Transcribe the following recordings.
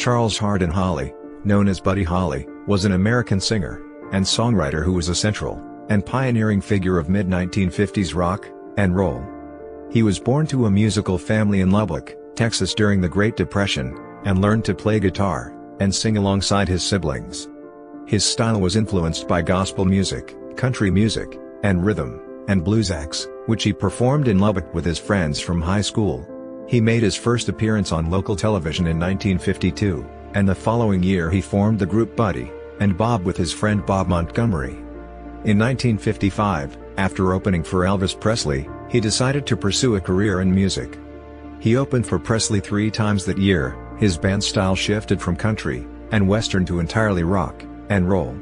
Charles Hardin Holley, known as Buddy Holly, was an American singer and songwriter who was a central and pioneering figure of mid-1950s rock and roll. He was born to a musical family in Lubbock, Texas during the Great Depression, and learned to play guitar and sing alongside his siblings. His style was influenced by gospel music, country music, and rhythm and blues acts, which he performed in Lubbock with his friends from high school. He made his first appearance on local television in 1952, and the following year he formed the group Buddy and Bob with his friend Bob Montgomery. In 1955, after opening for Elvis Presley, he decided to pursue a career in music. He opened for Presley 3 times that year. His band style shifted from country and western to entirely rock and roll.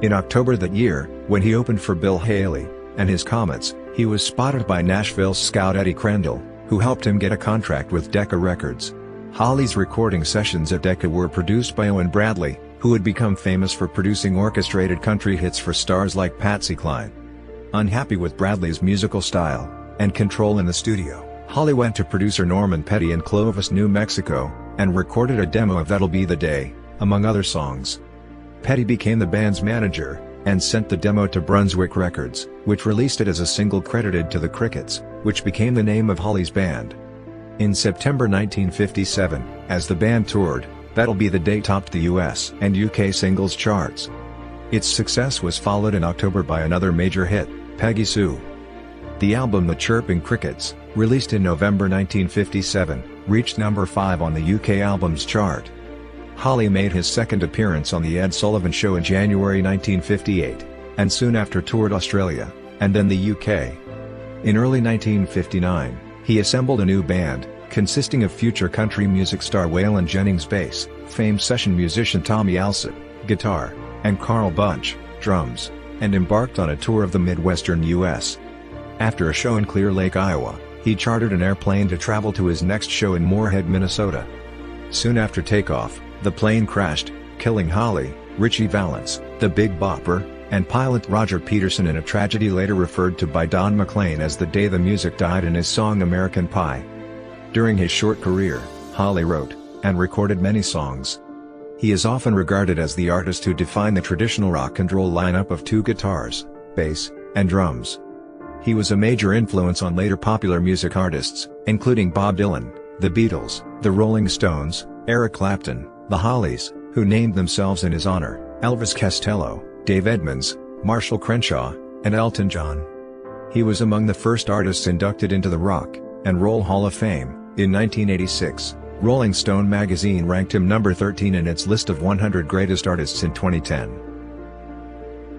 In October that year, when he opened for Bill Haley and his Comets, he was spotted by Nashville scout Eddie Crandall, who helped him get a contract with Decca Records. Holley's recording sessions at Decca were produced by Owen Bradley, who had become famous for producing orchestrated country hits for stars like Patsy Cline. Unhappy with Bradley's musical style and control in the studio, Holley went to producer Norman Petty in Clovis, New Mexico, and recorded a demo of That'll Be the Day, among other songs. Petty became the band's manager, and sent the demo to Brunswick Records, which released it as a single credited to the Crickets, which became the name of Holley's band. In September 1957, as the band toured, That'll Be the Day topped the US and UK singles charts. Its success was followed in October by another major hit, Peggy Sue. The album The Chirping Crickets, released in November 1957, reached number 5 on the UK albums chart. Holley made his second appearance on The Ed Sullivan Show in January 1958, and soon after toured Australia, and then the UK. In early 1959, he assembled a new band, consisting of future country music star Waylon Jennings bass, famed session musician Tommy Alsop, guitar, and Carl Bunch, drums, and embarked on a tour of the Midwestern U.S. After a show in Clear Lake, Iowa, he chartered an airplane to travel to his next show in Moorhead, Minnesota. Soon after takeoff, the plane crashed, killing Holley, Richie Valens, the Big Bopper, and pilot Roger Peterson in a tragedy later referred to by Don McLean as the day the music died in his song American Pie. During his short career, Holley wrote and recorded many songs. He is often regarded as the artist who defined the traditional rock and roll lineup of 2 guitars, bass, and drums. He was a major influence on later popular music artists, including Bob Dylan, the Beatles, the Rolling Stones, Eric Clapton, the Hollies, who named themselves in his honor, Elvis Costello, Dave Edmunds, Marshall Crenshaw, and Elton John. He was among the first artists inducted into the Rock and Roll Hall of Fame. In 1986, Rolling Stone magazine ranked him number 13 in its list of 100 greatest artists in 2010.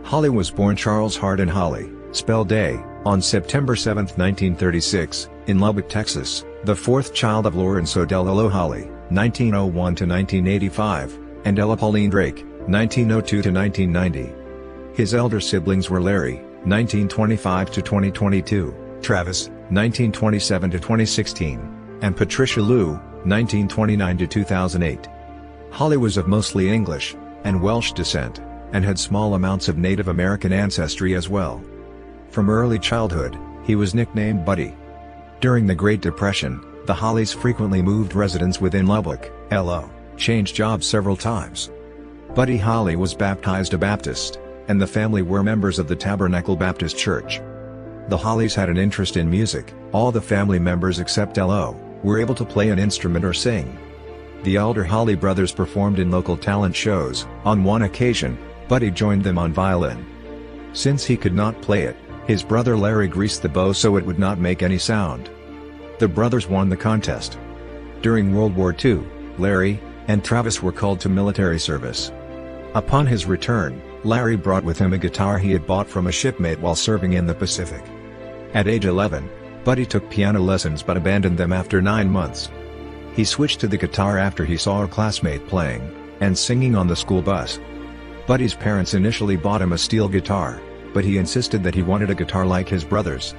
Holley was born Charles Hardin Holley, spelled Day, on September 7, 1936, in Lubbock, Texas, the 4th child of Lawrence Odell Holley, 1901–1985, and Ella Pauline Drake, 1902–1990. His elder siblings were Larry, 1925–2022, Travis, 1927–2016, and Patricia Lou, 1929–2008. Holley was of mostly English and Welsh descent, and had small amounts of Native American ancestry as well. From early childhood, he was nicknamed Buddy. During the Great Depression, the Holleys frequently moved residence within Lubbock, LO, changed jobs several times. Buddy Holly was baptized a Baptist, and the family were members of the Tabernacle Baptist Church. The Holleys had an interest in music. All the family members except LO were able to play an instrument or sing. The elder Holley brothers performed in local talent shows. On one occasion, Buddy joined them on violin. Since he could not play it, his brother Larry greased the bow so it would not make any sound. The brothers won the contest. During World War II, Larry and Travis were called to military service. Upon his return, Larry brought with him a guitar he had bought from a shipmate while serving in the Pacific. At age 11, Buddy took piano lessons but abandoned them after 9 months. He switched to the guitar after he saw a classmate playing and singing on the school bus. Buddy's parents initially bought him a steel guitar, but he insisted that he wanted a guitar like his brothers.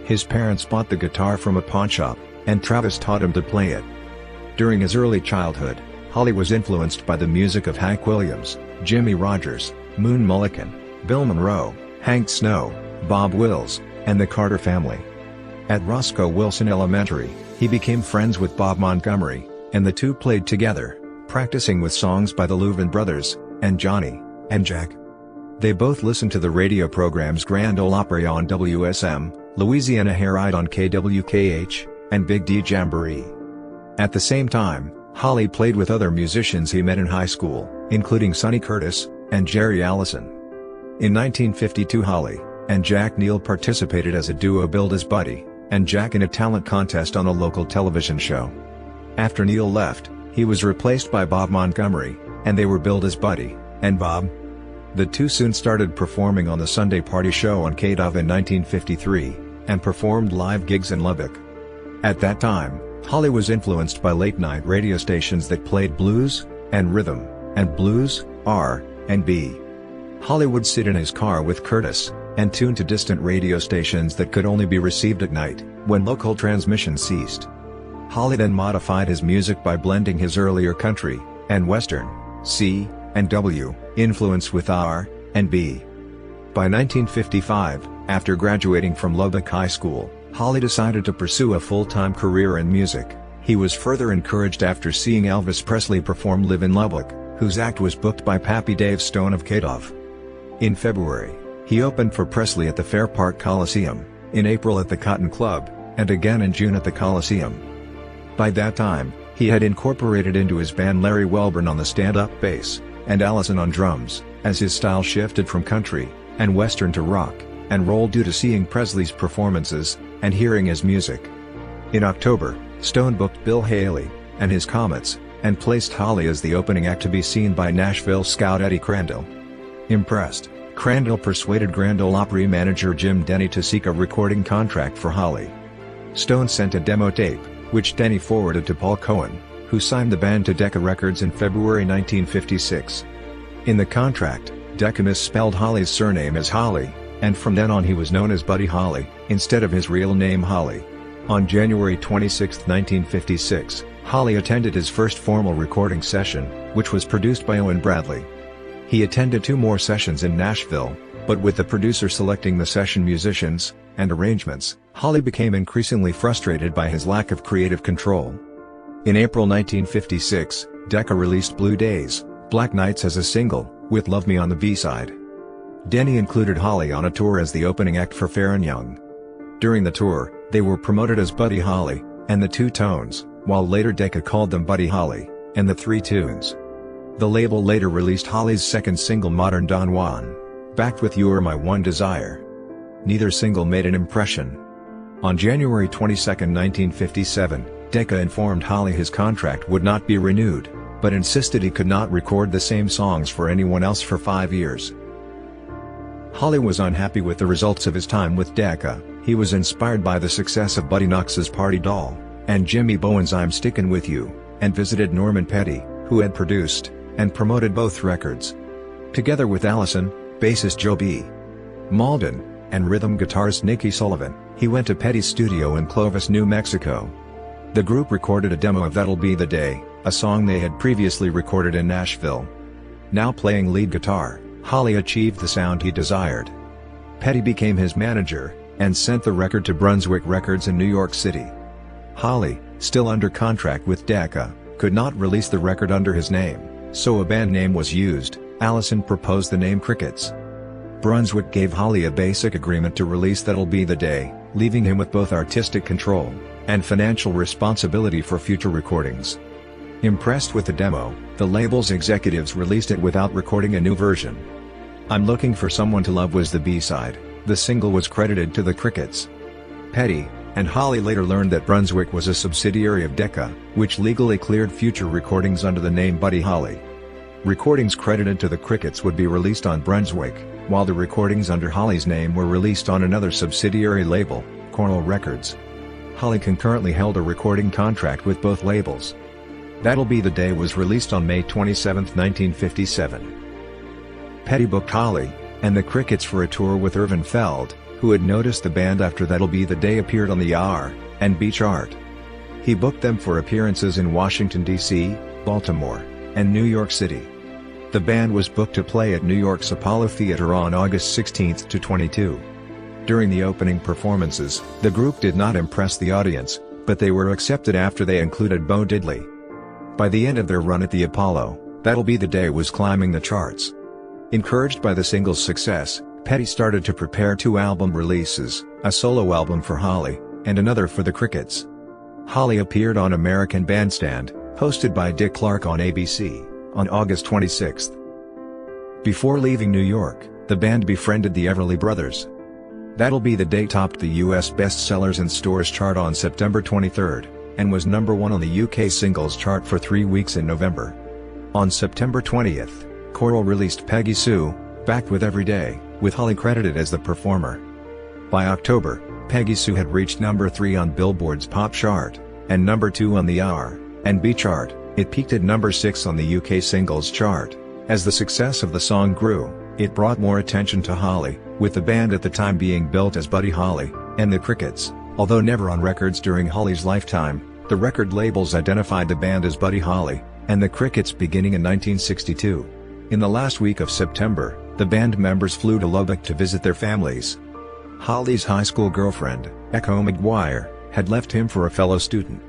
His parents bought the guitar from a pawnshop, and Travis taught him to play it. During his early childhood, Holley was influenced by the music of Hank Williams, Jimmy Rogers, Moon Mullican, Bill Monroe, Hank Snow, Bob Wills, and the Carter family. At Roscoe Wilson Elementary, he became friends with Bob Montgomery, and the two played together, practicing with songs by the Louvin Brothers, and Johnny, and Jack. They both listened to the radio programs Grand Ole Opry on WSM, Louisiana Herald on KWKH, and Big D Jamboree. At the same time, Holley played with other musicians he met in high school, including Sonny Curtis, and Jerry Allison. In 1952 Holley and Jack Neal participated as a duo billed as Buddy and Jack in a talent contest on a local television show. After Neal left, he was replaced by Bob Montgomery, and they were billed as Buddy and Bob. The two soon started performing on the Sunday Party Show on KDOV in 1953, and performed live gigs in Lubbock. At that time, Holley was influenced by late-night radio stations that played blues, and rhythm, and blues, R&B. Holley would sit in his car with Curtis, and tune to distant radio stations that could only be received at night, when local transmission ceased. Holley then modified his music by blending his earlier country, and western, C, and W, influence with R&B. By 1955, after graduating from Lubbock High School, Holley decided to pursue a full-time career in music. He was further encouraged after seeing Elvis Presley perform live in Lubbock, whose act was booked by Pappy Dave Stone of KDOV. In February, he opened for Presley at the Fair Park Coliseum, in April at the Cotton Club, and again in June at the Coliseum. By that time, he had incorporated into his band Larry Welborn on the stand-up bass, and Allison on drums, as his style shifted from country and western to rock and roll due to seeing Presley's performances and hearing his music. In October, Stone booked Bill Haley and his Comets, and placed Holley as the opening act to be seen by Nashville scout Eddie Crandall. Impressed, Crandall persuaded Grand Ole Opry manager Jim Denny to seek a recording contract for Holley. Stone sent a demo tape, which Denny forwarded to Paul Cohen, who signed the band to Decca Records in February 1956. In the contract, Decca misspelled Holley's surname as Holley, and from then on he was known as Buddy Holly, instead of his real name Holley. On January 26, 1956, Holley attended his first formal recording session, which was produced by Owen Bradley. He attended 2 more sessions in Nashville, but with the producer selecting the session musicians and arrangements, Holley became increasingly frustrated by his lack of creative control. In April 1956, Decca released Blue Days, Black Nights as a single, with Love Me on the B-side. Denny included Holley on a tour as the opening act for Fair and Young. During the tour, they were promoted as Buddy Holly and the Two Tones, while later Decca called them Buddy Holly and the Three Tunes. The label later released Holley's second single Modern Don Juan, backed with You Are My One Desire. Neither single made an impression. On January 22, 1957, Decca informed Holley his contract would not be renewed, but insisted he could not record the same songs for anyone else for 5 years. Holley was unhappy with the results of his time with Decca. He was inspired by the success of Buddy Knox's Party Doll, and Jimmy Bowen's I'm Stickin' With You, and visited Norman Petty, who had produced and promoted both records. Together with Allison, bassist Joe B. Malden, and rhythm guitarist Nicky Sullivan, he went to Petty's studio in Clovis, New Mexico. The group recorded a demo of That'll Be the Day, a song they had previously recorded in Nashville. Now playing lead guitar, Holley achieved the sound he desired. Petty became his manager, and sent the record to Brunswick Records in New York City. Holley, still under contract with Decca, could not release the record under his name, so a band name was used. Allison proposed the name Crickets. Brunswick gave Holley a basic agreement to release That'll Be the Day, leaving him with both artistic control and financial responsibility for future recordings. Impressed with the demo, the label's executives released it without recording a new version. I'm Looking for Someone to Love was the B-side. The single was credited to the Crickets. Petty and Holley later learned that Brunswick was a subsidiary of Decca, which legally cleared future recordings under the name Buddy Holly. Recordings credited to the Crickets would be released on Brunswick, while the recordings under Holley's name were released on another subsidiary label, Cornell Records. Holley concurrently held a recording contract with both labels. That'll Be the Day was released on May 27, 1957. Petty booked Holley and the Crickets for a tour with Irvin Feld, who had noticed the band after That'll Be the Day appeared on the R&B chart. He booked them for appearances in Washington, D.C., Baltimore, and New York City. The band was booked to play at New York's Apollo Theater on August 16 to 22. During the opening performances, the group did not impress the audience, but they were accepted after they included Bo Diddley. By the end of their run at the Apollo, That'll Be the Day was climbing the charts. Encouraged by the single's success, Petty started to prepare 2 album releases, a solo album for Holley, and another for the Crickets. Holley appeared on American Bandstand, hosted by Dick Clark on ABC, on August 26. Before leaving New York, the band befriended the Everly Brothers. That'll Be the Day topped the US bestsellers in stores chart on September 23, and was #1 on the UK singles chart for 3 weeks in November. On September 20th, Coral released Peggy Sue, Back with Every Day, with Holley credited as the performer. By October, Peggy Sue had reached #3 on Billboard's pop chart, and #2 on the R&B chart. It peaked at #6 on the UK singles chart. As the success of the song grew, it brought more attention to Holley, with the band at the time being built as Buddy Holly and the Crickets. Although never on records during Holley's lifetime, the record labels identified the band as Buddy Holly and the Crickets beginning in 1962. In the last week of September, the band members flew to Lubbock to visit their families. Holley's high school girlfriend, Echo McGuire, had left him for a fellow student.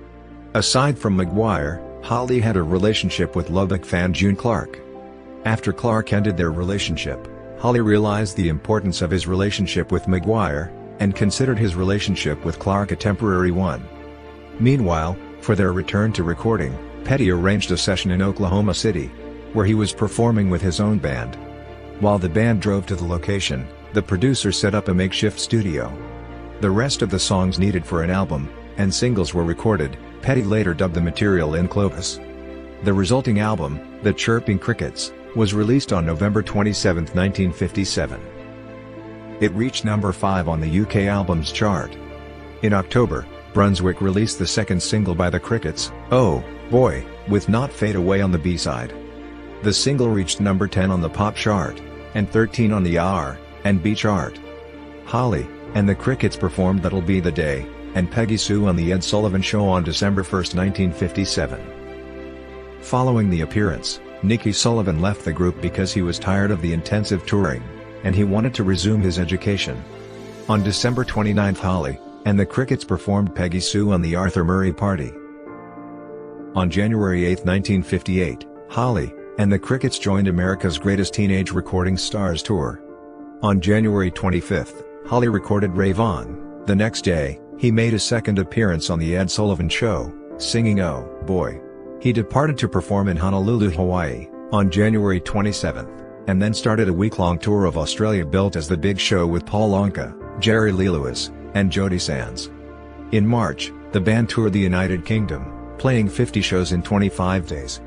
Aside from McGuire, Holley had a relationship with Lubbock fan June Clark. After Clark ended their relationship, Holley realized the importance of his relationship with McGuire, and considered his relationship with Clark a temporary one. Meanwhile, for their return to recording, Petty arranged a session in Oklahoma City, where he was performing with his own band. While the band drove to the location, the producer set up a makeshift studio. The rest of the songs needed for an album, and singles were recorded. Petty later dubbed the material in Clovis. The resulting album, The Chirping Crickets, was released on November 27, 1957. It reached #5 on the UK albums chart. In October, Brunswick released the second single by the Crickets, Oh Boy, with Not Fade Away on the B-side. The single reached #10 on the pop chart, and 13 on the R&B chart. Holley and the Crickets performed That'll Be the Day and Peggy Sue on The Ed Sullivan Show on December 1, 1957. Following the appearance, Nicky Sullivan left the group because he was tired of the intensive touring, and he wanted to resume his education. On December 29, Holley and the Crickets performed Peggy Sue on The Arthur Murray Party. On January 8, 1958, Holley and the Crickets joined America's Greatest Teenage Recording Stars Tour. On January 25, Holley recorded Rave On. The next day, he made a second appearance on The Ed Sullivan Show, singing Oh Boy. He departed to perform in Honolulu, Hawaii, on January 27, and then started a week-long tour of Australia billed as The Big Show with Paul Anka, Jerry Lee Lewis, and Jody Sands. In March, the band toured the United Kingdom, playing 50 shows in 25 days.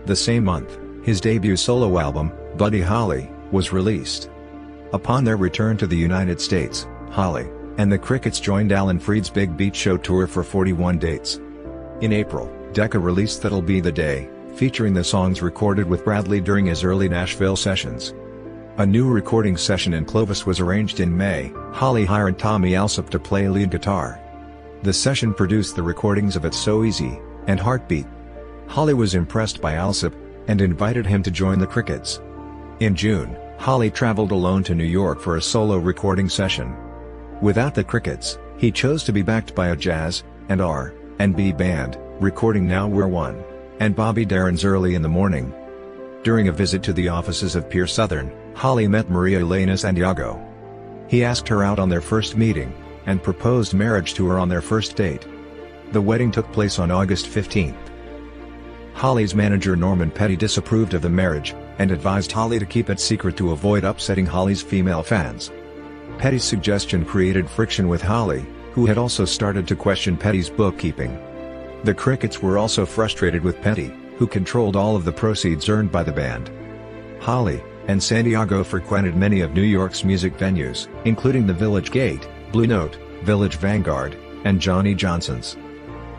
The same month, his debut solo album, Buddy Holly, was released. Upon their return to the United States, Holley and the Crickets joined Alan Freed's Big Beat Show tour for 41 dates. In April, Decca released That'll Be the Day, featuring the songs recorded with Bradley during his early Nashville sessions. A new recording session in Clovis was arranged in May. Holley hired Tommy Alsop to play lead guitar. The session produced the recordings of It's So Easy and Heartbeat. Holley was impressed by Alsop and invited him to join the Crickets. In June, Holley traveled alone to New York for a solo recording session. Without the Crickets, he chose to be backed by a jazz and R&B band, recording Now We're One and Bobby Darin's Early in the Morning. During a visit to the offices of Pierre Southern, Holley met Maria Elena Santiago. He asked her out on their first meeting, and proposed marriage to her on their first date. The wedding took place on August 15. Holley's manager Norman Petty disapproved of the marriage, and advised Holley to keep it secret to avoid upsetting Holley's female fans. Petty's suggestion created friction with Holley, who had also started to question Petty's bookkeeping. The Crickets were also frustrated with Petty, who controlled all of the proceeds earned by the band. Holley and Santiago frequented many of New York's music venues, including the Village Gate, Blue Note, Village Vanguard, and Johnny Johnson's.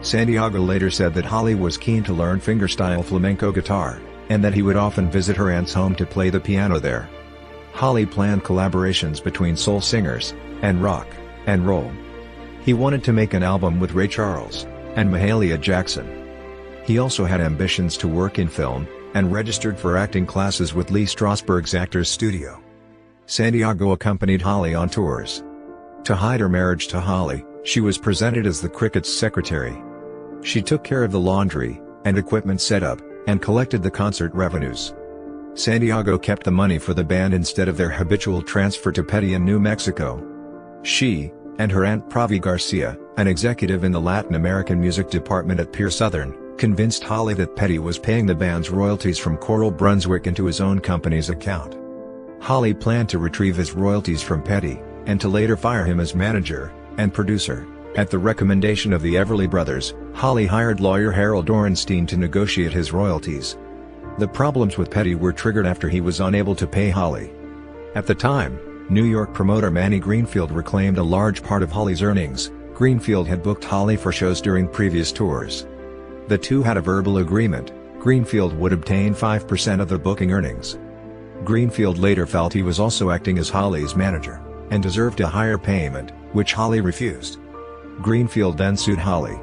Santiago later said that Holley was keen to learn fingerstyle flamenco guitar, and that he would often visit her aunt's home to play the piano there. Holley planned collaborations between soul singers and rock and roll. He wanted to make an album with Ray Charles and Mahalia Jackson. He also had ambitions to work in film, and registered for acting classes with Lee Strasberg's Actors Studio. Santiago accompanied Holley on tours. To hide her marriage to Holley, she was presented as the Crickets' secretary. She took care of the laundry, and equipment setup, and collected the concert revenues. Santiago kept the money for the band instead of their habitual transfer to Petty in New Mexico. She, and her aunt Pravi Garcia, an executive in the Latin American music department at Pierre Southern, convinced Holley that Petty was paying the band's royalties from Coral Brunswick into his own company's account. Holley planned to retrieve his royalties from Petty, and to later fire him as manager and producer. At the recommendation of the Everly Brothers, Holley hired lawyer Harold Orenstein to negotiate his royalties. The problems with Petty were triggered after he was unable to pay Holley. At the time, New York promoter Manny Greenfield reclaimed a large part of Holley's earnings. Greenfield had booked Holley for shows during previous tours. The two had a verbal agreement: Greenfield would obtain 5% of the booking earnings. Greenfield later felt he was also acting as Holley's manager, and deserved a higher payment, which Holley refused. Greenfield then sued Holley.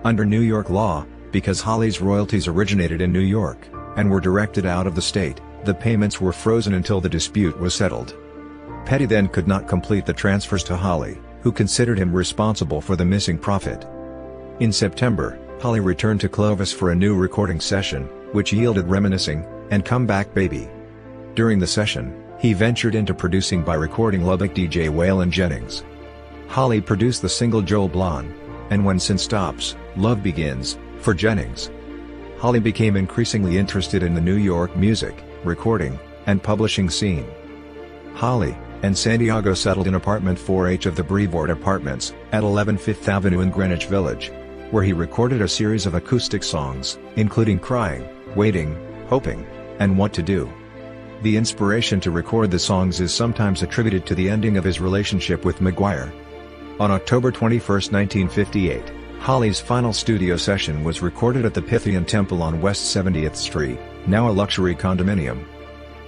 Under New York law, because Holley's royalties originated in New York, and were directed out of the state, the payments were frozen until the dispute was settled. Petty then could not complete the transfers to Holley, who considered him responsible for the missing profit. In September, Holley returned to Clovis for a new recording session, which yielded Reminiscing and Come Back Baby. During the session, he ventured into producing by recording Lubbock DJ Waylon Jennings. Holley produced the single Joel Blonde, and When Sin Stops, Love Begins, for Jennings. Holley became increasingly interested in the New York music, recording, and publishing scene. Holley and Santiago settled in apartment 4H of the Brevoort Apartments, at 11 Fifth Avenue in Greenwich Village, where he recorded a series of acoustic songs, including Crying, Waiting, Hoping, and What to Do. The inspiration to record the songs is sometimes attributed to the ending of his relationship with McGuire. On October 21, 1958, Holley's final studio session was recorded at the Pythian Temple on West 70th Street, now a luxury condominium.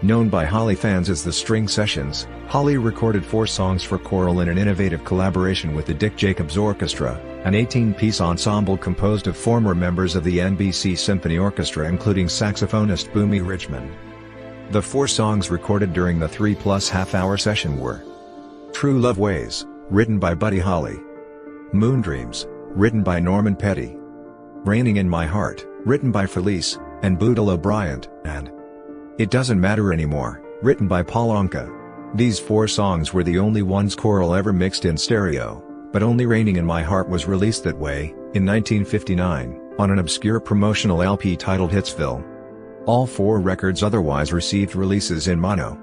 Known by Holley fans as the String Sessions, Holley recorded 4 songs for choral in an innovative collaboration with the Dick Jacobs Orchestra, an 18-piece ensemble composed of former members of the NBC Symphony Orchestra including saxophonist Boomie Richmond. The 4 songs recorded during the 3+ half-hour session were True Love Ways, written by Buddy Holly; Moon Dreams, written by Norman Petty; Raining in My Heart, written by Felice and Boudleaux Bryant; and It Doesn't Matter Anymore, written by Paul Anka. These 4 songs were the only ones choral ever mixed in stereo, but only Raining in My Heart was released that way, in 1959, on an obscure promotional LP titled Hitsville. All 4 records otherwise received releases in mono.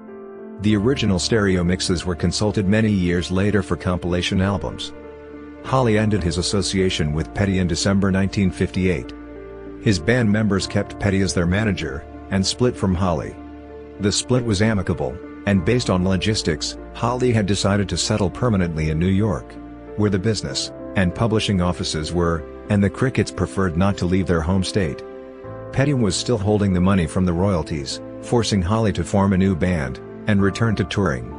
The original stereo mixes were consulted many years later for compilation albums. Holley ended his association with Petty in December 1958. His band members kept Petty as their manager, and split from Holley. The split was amicable, and based on logistics, Holley had decided to settle permanently in New York, where the business and publishing offices were, and the Crickets preferred not to leave their home state. Petty was still holding the money from the royalties, forcing Holley to form a new band and return to touring.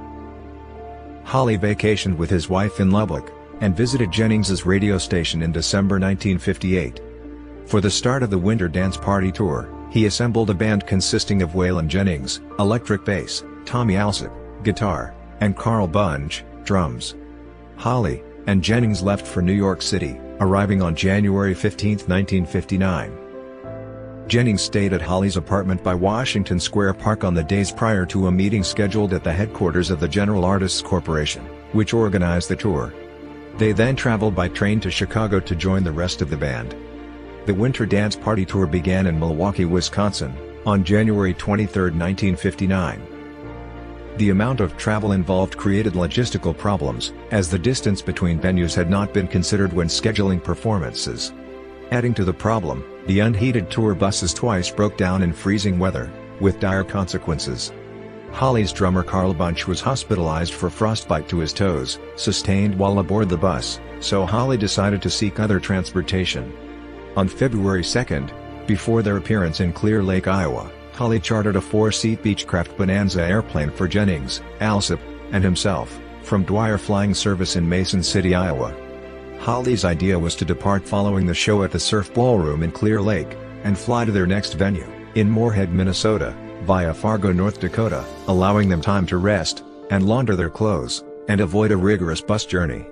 Holley vacationed with his wife in Lubbock, and visited Jennings's radio station in December 1958. For the start of the Winter Dance Party Tour, he assembled a band consisting of Waylon Jennings, electric bass, Tommy Alsop, guitar, and Carl Bunge, drums. Holley and Jennings left for New York City, arriving on January 15, 1959. Jennings stayed at Holley's apartment by Washington Square Park on the days prior to a meeting scheduled at the headquarters of the General Artists Corporation, which organized the tour. They then traveled by train to Chicago to join the rest of the band. The Winter Dance Party Tour began in Milwaukee, Wisconsin, on January 23, 1959. The amount of travel involved created logistical problems, as the distance between venues had not been considered when scheduling performances. Adding to the problem, the unheated tour buses twice broke down in freezing weather, with dire consequences. Holley's drummer Carl Bunch was hospitalized for frostbite to his toes, sustained while aboard the bus, so Holley decided to seek other transportation. On February 2, before their appearance in Clear Lake, Iowa, Holley chartered a 4-seat Beechcraft Bonanza airplane for Jennings, Alsop, and himself, from Dwyer Flying Service in Mason City, Iowa. Holley's idea was to depart following the show at the Surf Ballroom in Clear Lake, and fly to their next venue, in Moorhead, Minnesota, via Fargo, North Dakota, allowing them time to rest, and launder their clothes, and avoid a rigorous bus journey.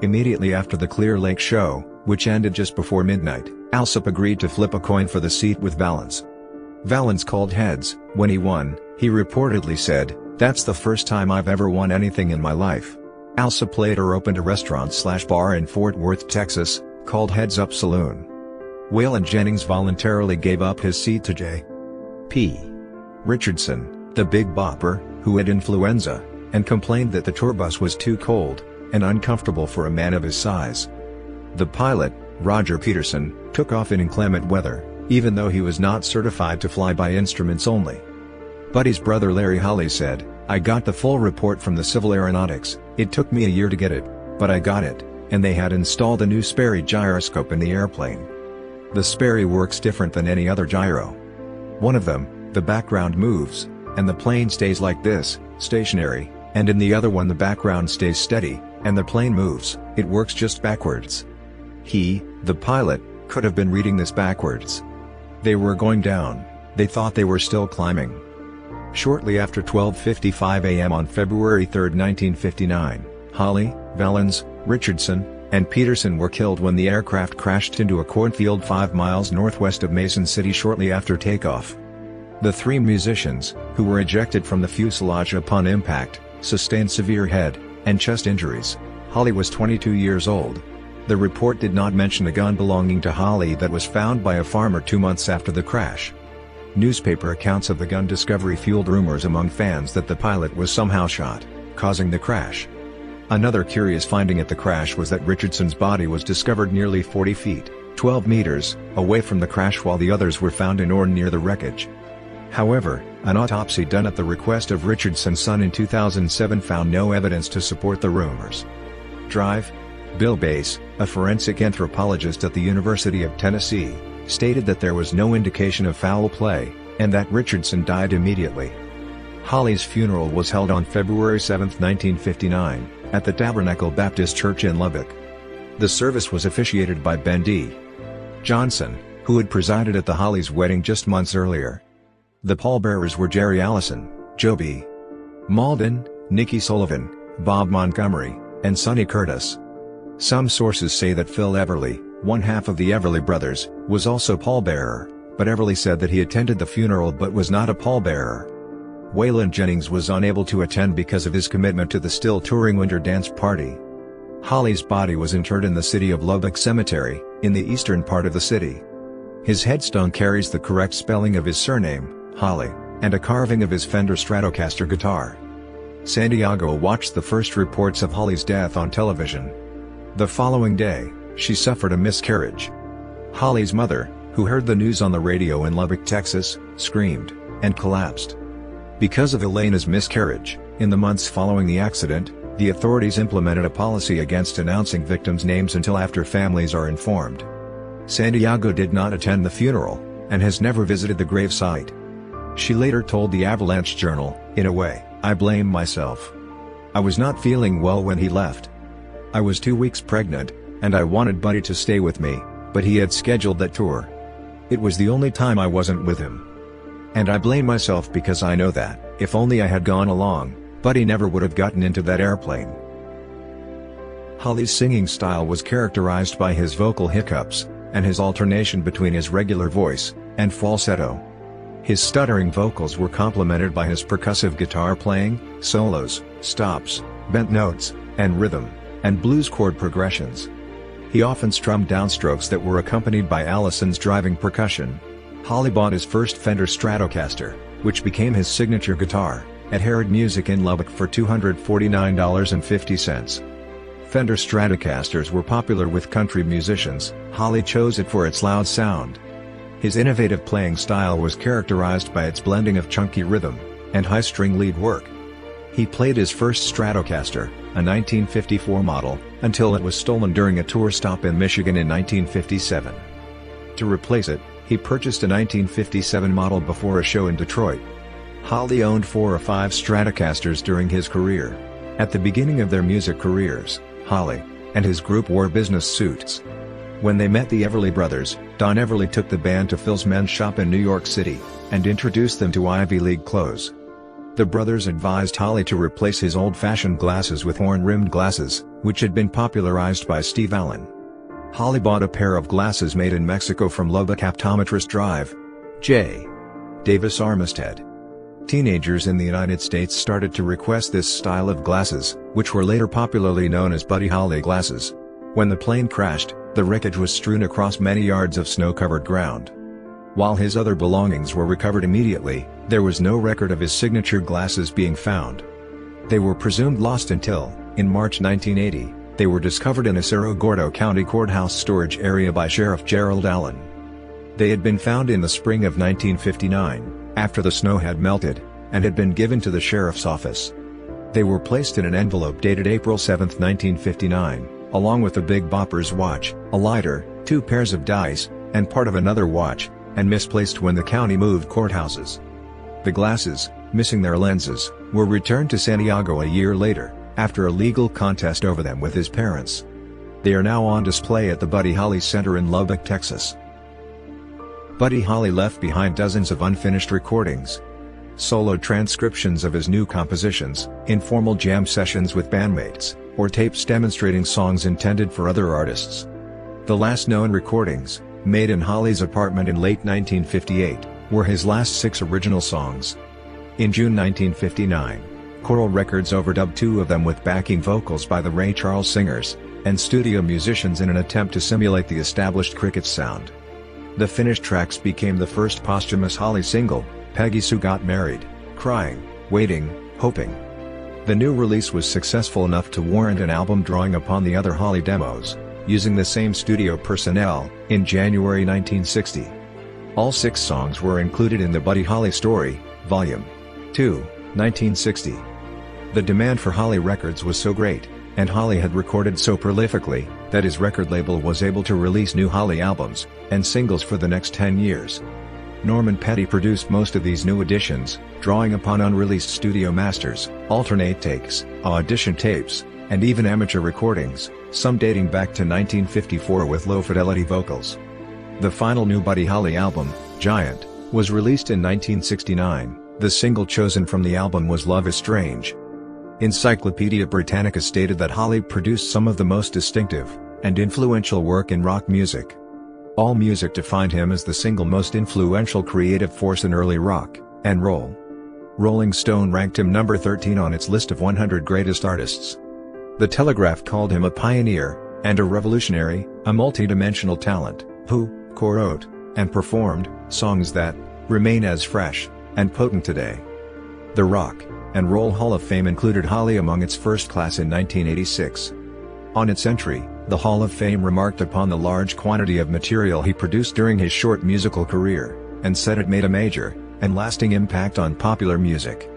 Immediately after the Clear Lake show, which ended just before midnight, Alsop agreed to flip a coin for the seat with Valance. Valance called heads. When he won, he reportedly said, "That's the first time I've ever won anything in my life." Alsop later opened a restaurant/bar in Fort Worth, Texas, called Heads Up Saloon. Waylon Jennings voluntarily gave up his seat to J.P. Richardson, the Big Bopper, who had influenza, and complained that the tour bus was too cold and uncomfortable for a man of his size. The pilot, Roger Peterson, took off in inclement weather, even though he was not certified to fly by instruments only. Buddy's brother Larry Holley said, "I got the full report from the Civil Aeronautics. It took me a year to get it, but I got it, and they had installed a new Sperry gyroscope in the airplane. The Sperry works different than any other gyro. One of them, the background moves, and the plane stays like this, stationary, and in the other one the background stays steady, and the plane moves. It works just backwards." He, the pilot, could have been reading this backwards. They were going down. They thought they were still climbing. Shortly after 12:55 a.m. on February 3, 1959, Holley, Valance, Richardson, and Peterson were killed when the aircraft crashed into a cornfield 5 miles northwest of Mason City shortly after takeoff. The three musicians, who were ejected from the fuselage upon impact, sustained severe head and chest injuries. Holley was 22 years old. The report did not mention a gun belonging to Holley that was found by a farmer 2 months after the crash. Newspaper accounts of the gun discovery fueled rumors among fans that the pilot was somehow shot, causing the crash. Another curious finding at the crash was that Richardson's body was discovered nearly 40 feet, 12 meters, away from the crash while the others were found in or near the wreckage. However, an autopsy done at the request of Richardson's son in 2007 found no evidence to support the rumors. Drive. Bill Bass, a forensic anthropologist at the University of Tennessee, stated that there was no indication of foul play, and that Richardson died immediately. Holley's funeral was held on February 7, 1959, at the Tabernacle Baptist Church in Lubbock. The service was officiated by Ben D. Johnson, who had presided at the Holleys' wedding just months earlier. The pallbearers were Jerry Allison, Joe B. Malden, Nikki Sullivan, Bob Montgomery, and Sonny Curtis. Some sources say that Phil Everly, one half of the Everly brothers, was also pallbearer, but Everly said that he attended the funeral but was not a pallbearer. Waylon Jennings was unable to attend because of his commitment to the still touring Winter Dance Party. Holley's body was interred in the city of Lubbock Cemetery, in the eastern part of the city. His headstone carries the correct spelling of his surname, Holley, and a carving of his Fender Stratocaster guitar. San Diego watched the first reports of Holley's death on television. The following day, she suffered a miscarriage. Holley's mother, who heard the news on the radio in Lubbock, Texas, screamed and collapsed. Because of Elena's miscarriage, in the months following the accident, the authorities implemented a policy against announcing victims' names until after families are informed. San Diego did not attend the funeral, and has never visited the gravesite. She later told the Avalanche Journal, "In a way, I blame myself. I was not feeling well when he left. I was 2 weeks pregnant, and I wanted Buddy to stay with me, but he had scheduled that tour. It was the only time I wasn't with him. And I blame myself because I know that, if only I had gone along, Buddy never would have gotten into that airplane." Holley's singing style was characterized by his vocal hiccups, and his alternation between his regular voice and falsetto. His stuttering vocals were complemented by his percussive guitar playing, solos, stops, bent notes, and rhythm and blues chord progressions. He often strummed downstrokes that were accompanied by Allison's driving percussion. Holley bought his first Fender Stratocaster, which became his signature guitar, at Herod Music in Lubbock for $249.50. Fender Stratocasters were popular with country musicians. Holley chose it for its loud sound. His innovative playing style was characterized by its blending of chunky rhythm and high-string lead work. He played his first Stratocaster, a 1954 model, until it was stolen during a tour stop in Michigan in 1957. To replace it, he purchased a 1957 model before a show in Detroit. Holley owned 4 or 5 Stratocasters during his career. At the beginning of their music careers, Holley and his group wore business suits. When they met the Everly brothers, Don Everly took the band to Phil's Men's Shop in New York City, and introduced them to Ivy League clothes. The brothers advised Holley to replace his old-fashioned glasses with horn-rimmed glasses, which had been popularized by Steve Allen. Holley bought a pair of glasses made in Mexico from Lubbock optometrist Drive. J. Davis Armistead. Teenagers in the United States started to request this style of glasses, which were later popularly known as Buddy Holly glasses. When the plane crashed, the wreckage was strewn across many yards of snow-covered ground. While his other belongings were recovered immediately, there was no record of his signature glasses being found. They were presumed lost until, in March 1980, they were discovered in a Cerro Gordo County Courthouse storage area by Sheriff Gerald Allen. They had been found in the spring of 1959, after the snow had melted, and had been given to the sheriff's office. They were placed in an envelope dated April 7, 1959, along with a Big Bopper's watch, a lighter, 2 pairs of dice, and part of another watch, and misplaced when the county moved courthouses. The glasses, missing their lenses, were returned to Santiago a year later, after a legal contest over them with his parents. They are now on display at the Buddy Holly Center in Lubbock, Texas. Buddy Holly left behind dozens of unfinished recordings, solo transcriptions of his new compositions, informal jam sessions with bandmates, or tapes demonstrating songs intended for other artists. The last known recordings, made in Holly's apartment in late 1958, were his last 6 original songs. In June 1959, Coral Records overdubbed 2 of them with backing vocals by the Ray Charles Singers, and studio musicians in an attempt to simulate the established Crickets sound. The finished tracks became the first posthumous Holly single, Peggy Sue Got Married, Crying, Waiting, Hoping. The new release was successful enough to warrant an album drawing upon the other Holly demos, using the same studio personnel, in January 1960. All 6 songs were included in the Buddy Holly Story, Volume 2, 1960. The demand for Holly records was so great, and Holly had recorded so prolifically, that his record label was able to release new Holly albums, and singles for the next 10 years. Norman Petty produced most of these new additions, drawing upon unreleased studio masters, alternate takes, audition tapes, and even amateur recordings, some dating back to 1954 with low-fidelity vocals. The final new Buddy Holly album, Giant, was released in 1969. The single chosen from the album was Love Is Strange. Encyclopedia Britannica stated that Holly produced some of the most distinctive and influential work in rock music. AllMusic defined him as the single most influential creative force in early rock and roll. Rolling Stone ranked him number 13 on its list of 100 greatest artists. The Telegraph called him a pioneer and a revolutionary, a multi-dimensional talent, who co-wrote and performed songs that remain as fresh and potent today. The Rock and Roll Hall of Fame included Holly among its first class in 1986. On its entry, the Hall of Fame remarked upon the large quantity of material he produced during his short musical career, and said it made a major and lasting impact on popular music.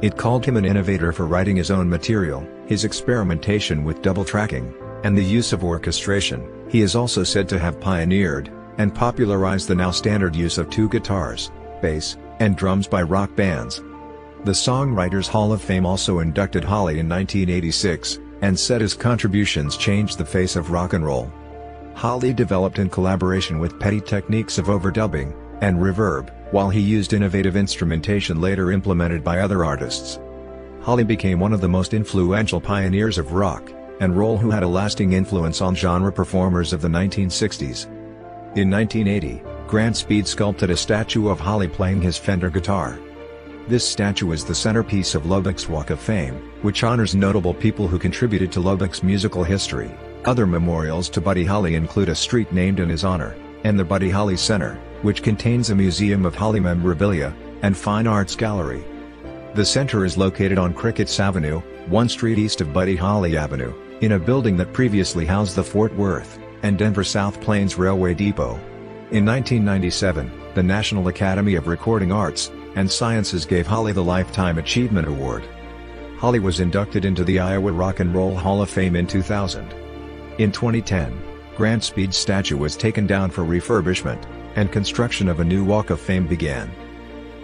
It called him an innovator for writing his own material, his experimentation with double tracking, and the use of orchestration. He is also said to have pioneered and popularized the now standard use of 2 guitars, bass, and drums by rock bands. The Songwriters Hall of Fame also inducted Holly in 1986, and said his contributions changed the face of rock and roll. Holly developed in collaboration with Petty techniques of overdubbing and reverb, while he used innovative instrumentation later implemented by other artists. Holly became one of the most influential pioneers of rock and roll who had a lasting influence on genre performers of the 1960s. In 1980, Grant Speed sculpted a statue of Holly playing his Fender guitar. This statue is the centerpiece of Lubbock's Walk of Fame, which honors notable people who contributed to Lubbock's musical history. Other memorials to Buddy Holly include a street named in his honor, and the Buddy Holly Center, which contains a museum of Holly memorabilia and fine arts gallery. The center is located on Crickets Avenue, 1 street east of Buddy Holly Avenue, in a building that previously housed the Fort Worth and Denver South Plains Railway Depot. In 1997, the National Academy of Recording Arts and Sciences gave Holly the Lifetime Achievement Award. Holly was inducted into the Iowa Rock and Roll Hall of Fame in 2000. In 2010, Grant Speed's statue was taken down for refurbishment, and construction of a new Walk of Fame began.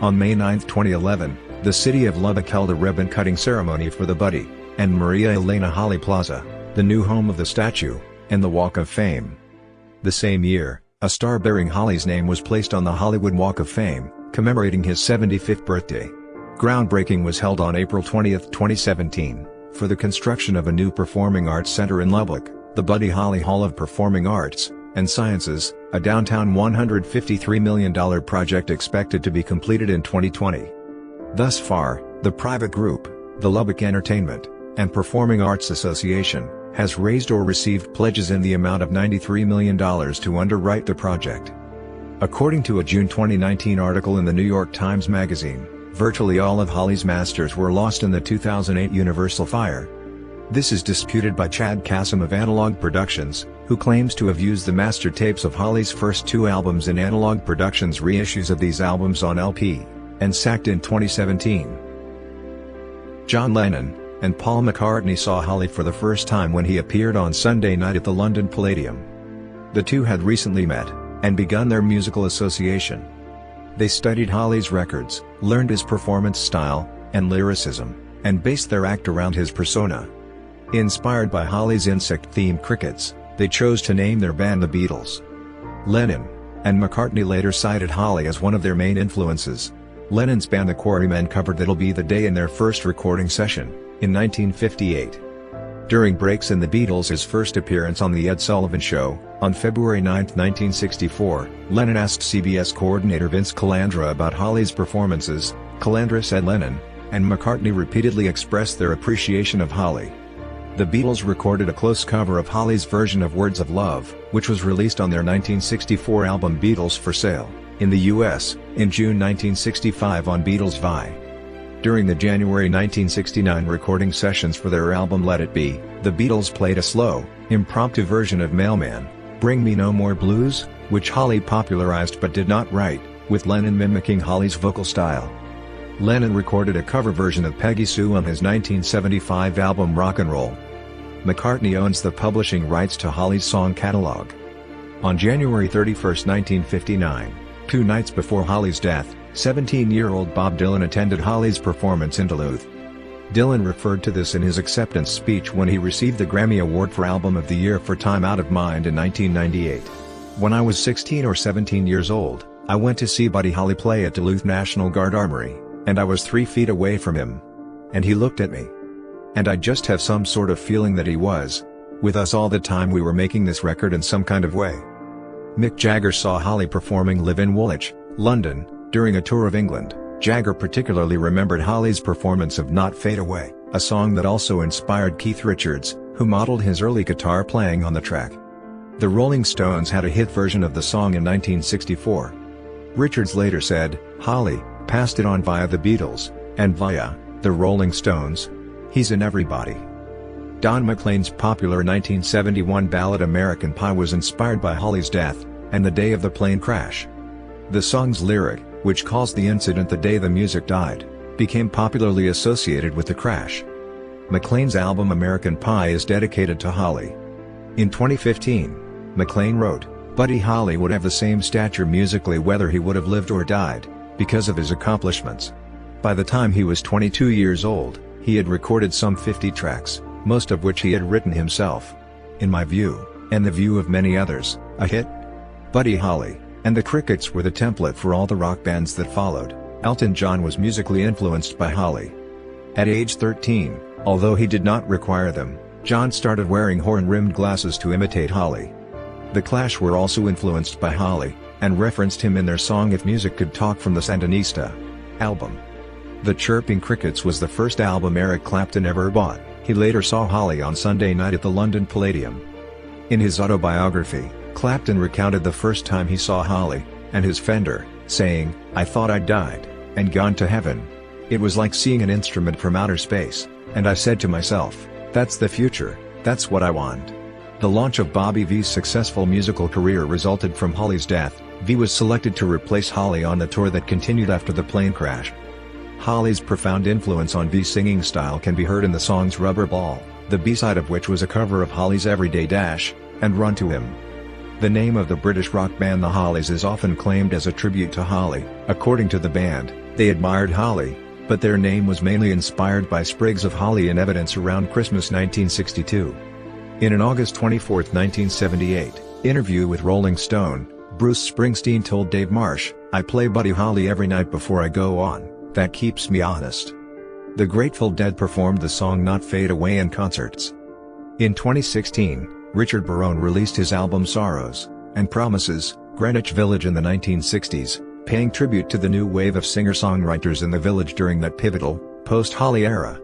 On May 9, 2011, the city of Lubbock held a ribbon-cutting ceremony for the Buddy and Maria Elena Holly Plaza, the new home of the statue and the Walk of Fame. The same year, a star bearing Holly's name was placed on the Hollywood Walk of Fame, commemorating his 75th birthday. Groundbreaking was held on April 20, 2017, for the construction of a new performing arts center in Lubbock, the Buddy Holly Hall of Performing Arts and Sciences, a downtown $153 million project expected to be completed in 2020. Thus far, the private group, the Lubbock Entertainment and Performing Arts Association, has raised or received pledges in the amount of $93 million to underwrite the project. According to a June 2019 article in the New York Times Magazine, virtually all of Holly's masters were lost in the 2008 Universal fire. This is disputed by Chad Kassem of Analog Productions, who claims to have used the master tapes of Holly's first two albums in Analog Productions' reissues of these albums on LP, and sacked in 2017. John Lennon and Paul McCartney saw Holly for the first time when he appeared on Sunday night at the London Palladium. The two had recently met and begun their musical association. They studied Holly's records, learned his performance style and lyricism, and based their act around his persona. Inspired by Holly's insect-themed crickets, they chose to name their band the Beatles. Lennon and McCartney later cited Holly as one of their main influences. Lennon's band the Quarrymen covered That'll Be the Day in their first recording session, in 1958. During breaks in the Beatles' first appearance on The Ed Sullivan Show, on February 9, 1964, Lennon asked CBS coordinator Vince Calandra about Holly's performances. Calandra said Lennon and McCartney repeatedly expressed their appreciation of Holly. The Beatles recorded a close cover of Holly's version of Words of Love, which was released on their 1964 album Beatles for Sale, in the US, in June 1965 on Beatles Vi. During the January 1969 recording sessions for their album Let It Be, the Beatles played a slow, impromptu version of Mailman, Bring Me No More Blues, which Holly popularized but did not write, with Lennon mimicking Holly's vocal style. Lennon recorded a cover version of Peggy Sue on his 1975 album Rock and Roll. McCartney owns the publishing rights to Holly's song catalog. On January 31, 1959, 2 nights before Holly's death, 17-year-old Bob Dylan attended Holly's performance in Duluth. Dylan referred to this in his acceptance speech when he received the Grammy Award for Album of the Year for Time Out of Mind in 1998. When I was 16 or 17 years old, I went to see Buddy Holly play at Duluth National Guard Armory, and I was 3 feet away from him. And he looked at me. And I just have some sort of feeling that he was with us all the time we were making this record in some kind of way. Mick Jagger saw Holly performing live in Woolwich, London, during a tour of England. Jagger particularly remembered Holly's performance of Not Fade Away, a song that also inspired Keith Richards, who modeled his early guitar playing on the track. The Rolling Stones had a hit version of the song in 1964. Richards later said, Holly passed it on via the Beatles, and via the Rolling Stones. He's in everybody. Don McLean's popular 1971 ballad American Pie was inspired by Holly's death and the day of the plane crash. The song's lyric, which calls the incident the day the music died, became popularly associated with the crash. McLean's album American Pie is dedicated to Holly. In 2015, McLean wrote, Buddy Holly would have the same stature musically whether he would have lived or died, because of his accomplishments. By the time he was 22 years old, he had recorded some 50 tracks, most of which he had written himself. In my view, and the view of many others, a hit. Buddy Holly and the Crickets were the template for all the rock bands that followed. Elton John was musically influenced by Holly. At age 13, although he did not require them, John started wearing horn-rimmed glasses to imitate Holly. The Clash were also influenced by Holly, and referenced him in their song If Music Could Talk from the Sandinista album. The Chirping Crickets was the first album Eric Clapton ever bought. He later saw Holly on Sunday night at the London Palladium. In his autobiography, Clapton recounted the first time he saw Holly and his Fender, saying, I thought I'd died and gone to heaven. It was like seeing an instrument from outer space, and I said to myself, that's the future, that's what I want. The launch of Bobby V's successful musical career resulted from Holly's death. V was selected to replace Holly on the tour that continued after the plane crash. Holly's profound influence on V's singing style can be heard in the songs Rubber Ball, the B-side of which was a cover of Holly's Everyday Dash, and Run to Him. The name of the British rock band The Hollies is often claimed as a tribute to Holly. According to the band, they admired Holly, but their name was mainly inspired by sprigs of holly in evidence around Christmas 1962. In an August 24, 1978, interview with Rolling Stone, Bruce Springsteen told Dave Marsh, I play Buddy Holly every night before I go on, that keeps me honest. The Grateful Dead performed the song Not Fade Away in concerts. In 2016, Richard Barone released his album Sorrows and Promises, Greenwich Village in the 1960s, paying tribute to the new wave of singer-songwriters in the village during that pivotal, post-Holley era.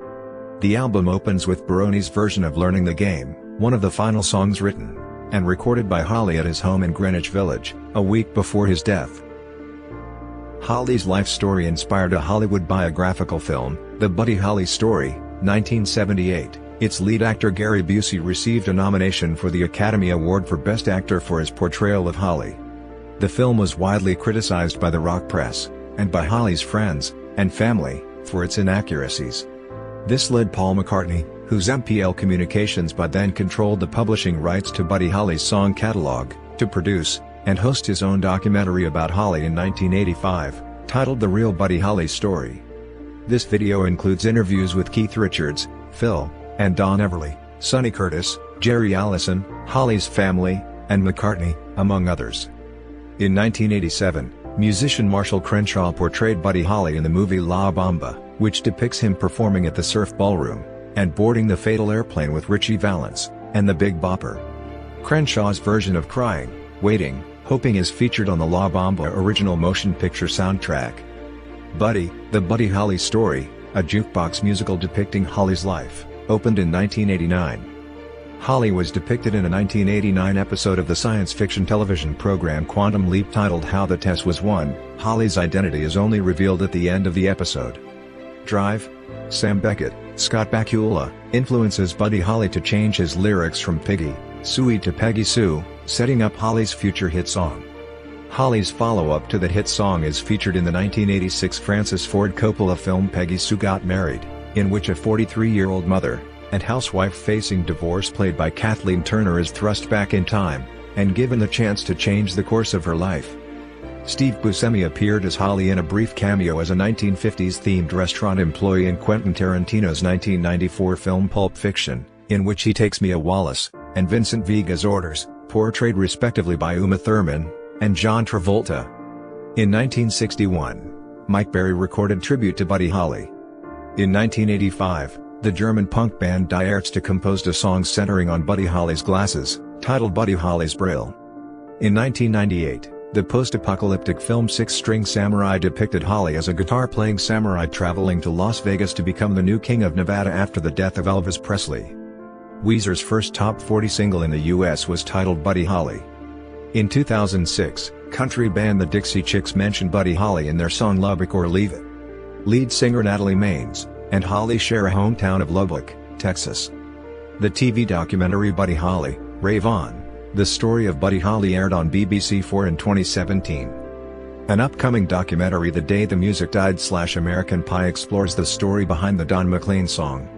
The album opens with Barone's version of Learning the Game, one of the final songs written and recorded by Holley at his home in Greenwich Village, a week before his death. Holley's life story inspired a Hollywood biographical film, The Buddy Holly Story, 1978. Its lead actor Gary Busey received a nomination for the Academy Award for Best Actor for his portrayal of Holley. The film was widely criticized by the rock press, and by Holley's friends and family, for its inaccuracies. This led Paul McCartney, whose MPL Communications by then controlled the publishing rights to Buddy Holly's song catalog, to produce and host his own documentary about Holley in 1985, titled The Real Buddy Holly Story. This video includes interviews with Keith Richards, Phil and Don Everly, Sonny Curtis, Jerry Allison, Holley's family, and McCartney, among others. In 1987, musician Marshall Crenshaw portrayed Buddy Holly in the movie La Bamba, which depicts him performing at the Surf Ballroom and boarding the fatal airplane with Ritchie Valens and the Big Bopper. Crenshaw's version of Crying, Waiting, Hoping is featured on the La Bamba original motion picture soundtrack. Buddy, The Buddy Holly Story, a jukebox musical depicting Holley's life, opened in 1989. Holley was depicted in a 1989 episode of the science fiction television program Quantum Leap titled How the Test Was Won. Holley's identity is only revealed at the end of the episode. Drive, Sam Beckett, Scott Bakula, influences Buddy Holly to change his lyrics from Piggy Sue to Peggy Sue, setting up Holley's future hit song. Holley's follow-up to that hit song is featured in the 1986 Francis Ford Coppola film Peggy Sue Got Married, in which a 43-year-old mother and housewife facing divorce played by Kathleen Turner is thrust back in time and given the chance to change the course of her life. Steve Buscemi appeared as Holley in a brief cameo as a 1950s-themed restaurant employee in Quentin Tarantino's 1994 film Pulp Fiction, in which he takes Mia Wallace and Vincent Vega's orders, portrayed respectively by Uma Thurman and John Travolta. In 1961, Mike Berry recorded tribute to Buddy Holly. In 1985, the German punk band Die Ärzte composed a song centering on Buddy Holly's glasses, titled Buddy Holly's Brill. In 1998, the post-apocalyptic film Six String Samurai depicted Holley as a guitar-playing samurai traveling to Las Vegas to become the new king of Nevada after the death of Elvis Presley. Weezer's first top 40 single in the US was titled Buddy Holly. In 2006, country band the Dixie Chicks mentioned Buddy Holly in their song Lubbock or Leave It. Lead singer Natalie Maines and Holley share a hometown of Lubbock, Texas. The TV documentary Buddy Holly, Rave On! The Story of Buddy Holly aired on BBC4 in 2017. An upcoming documentary The Day the Music Died / American Pie explores the story behind the Don McLean song.